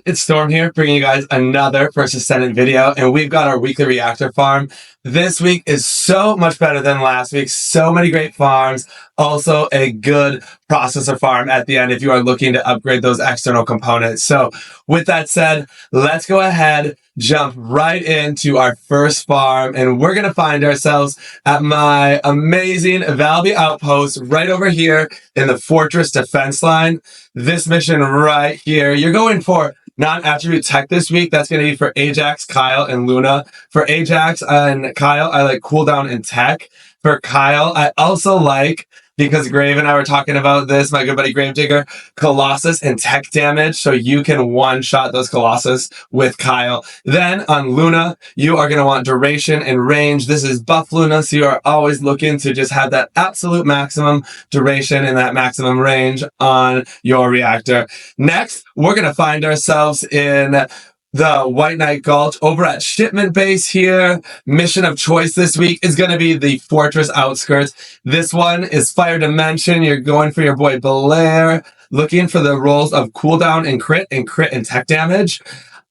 It's Storm here, bringing you guys another First Descendant video, and we've got our weekly reactor farm. This week is so much better than last week. So many great farms. Also a good processor farm at the end if you are looking to upgrade those external components. So with that said, let's go ahead, jump right into our first farm, and we're going to find ourselves at my amazing Valby outpost right over here in the Fortress defense line. This mission right here, you're going for non-attribute tech this week. That's going to be for Ajax, Kyle, and Luna. For Ajax and Kyle, I like cooldown and tech. For Kyle, I also like, because Grave and I were talking about this, my good buddy Gravedigger, Colossus and tech damage, so you can one-shot those Colossus with Kyle. Then on Luna, you are going to want duration and range. This is buff Luna, so you are always looking to just have that absolute maximum duration and that maximum range on your reactor. Next, we're going to find ourselves in the White Knight Gulch over at Shipment Base here. Mission of choice this week is going to be the Fortress Outskirts. This one is Fire Dimension. You're going for your boy Blair, looking for the rolls of cooldown and crit and tech damage.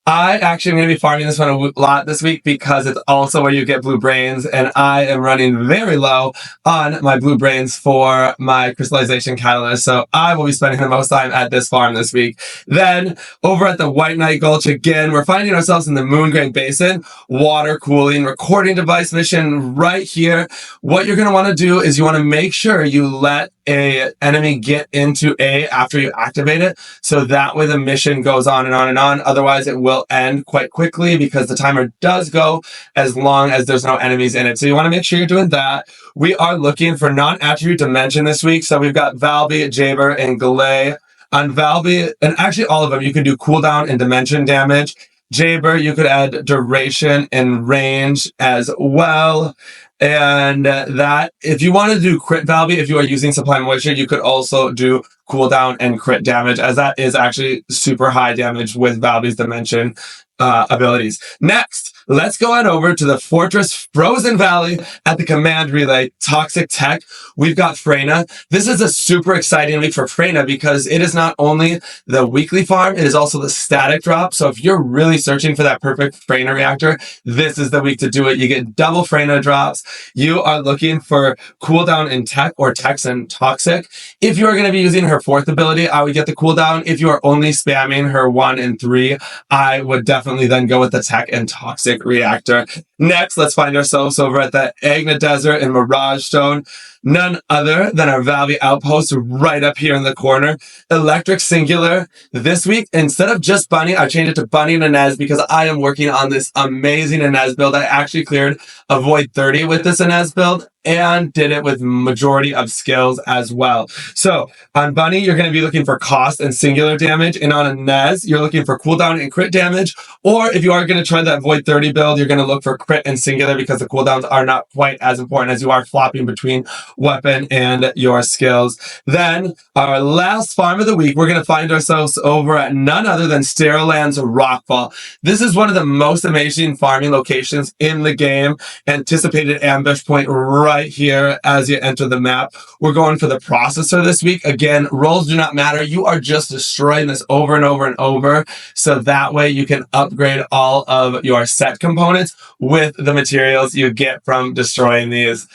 I actually am going to be farming this one a lot this week because it's also where you get blue brains, and I am running very low on my blue brains for my crystallization catalyst, so I will be spending the most time at this farm this week. Then over at the White Knight Gulch again, we're finding ourselves in the Moongrain Basin, water cooling, recording device mission right here. What you're going to want to do is you want to make sure you let a enemy get into A after you activate it, so that way the mission goes on and on and on. Otherwise it will end quite quickly because the timer does go as long as there's no enemies in it. So you want to make sure you're doing that. We are looking for non-attribute dimension this week, so we've got Valby, Jayber, and Gley. On Valby, and actually all of them, you can do cooldown and dimension damage. Jayber, you could add duration and range as well. And that, if you want to do crit Valby, if you are using supply moisture, you could also do cooldown and crit damage, as that is actually super high damage with Valby's dimension abilities. Next, let's go on over to the Fortress Frozen Valley at the Command Relay Toxic Tech. We've got Freyna. This is a super exciting week for Freyna because it is not only the weekly farm, it is also the static drop. So if you're really searching for that perfect Freyna reactor, this is the week to do it. You get double Freyna drops. You are looking for cooldown in tech or techs and toxic. If you are going to be using her fourth ability, I would get the cooldown. If you are only spamming her 1 and 3, I would definitely then go with the tech and toxic reactor. Next, let's find ourselves over at the Agna Desert in Mirage Stone. None other than our Valby outpost right up here in the corner. Electric Singular. This week, instead of just Bunny, I changed it to Bunny and Ines because I am working on this amazing Ines build. I actually cleared a Void 30 with this Ines build and did it with majority of skills as well. So on Bunny, you're going to be looking for cost and singular damage, and on Ines, you're looking for cooldown and crit damage. Or if you are going to try that Void 30 build, you're going to look for crit and singular because the cooldowns are not quite as important as you are flopping between weapon and your skills. Then our last farm of the week, we're going to find ourselves over at none other than Sterilland's Rockfall. This is one of the most amazing farming locations in the game. Anticipated ambush point right here as you enter the map. We're going for the processor this week. Again, rolls do not matter. You are just destroying this over and over and over, so that way you can upgrade all of your set components with the materials you get from destroying these.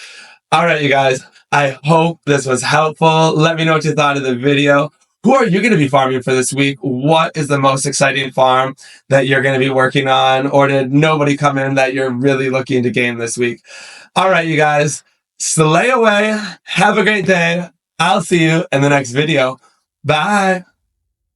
All right, you guys, I hope this was helpful. Let me know what you thought of the video. Who are you going to be farming for this week? What is the most exciting farm that you're going to be working on? Or did nobody come in that you're really looking to game this week? All right, you guys, slay away. Have a great day. I'll see you in the next video. Bye.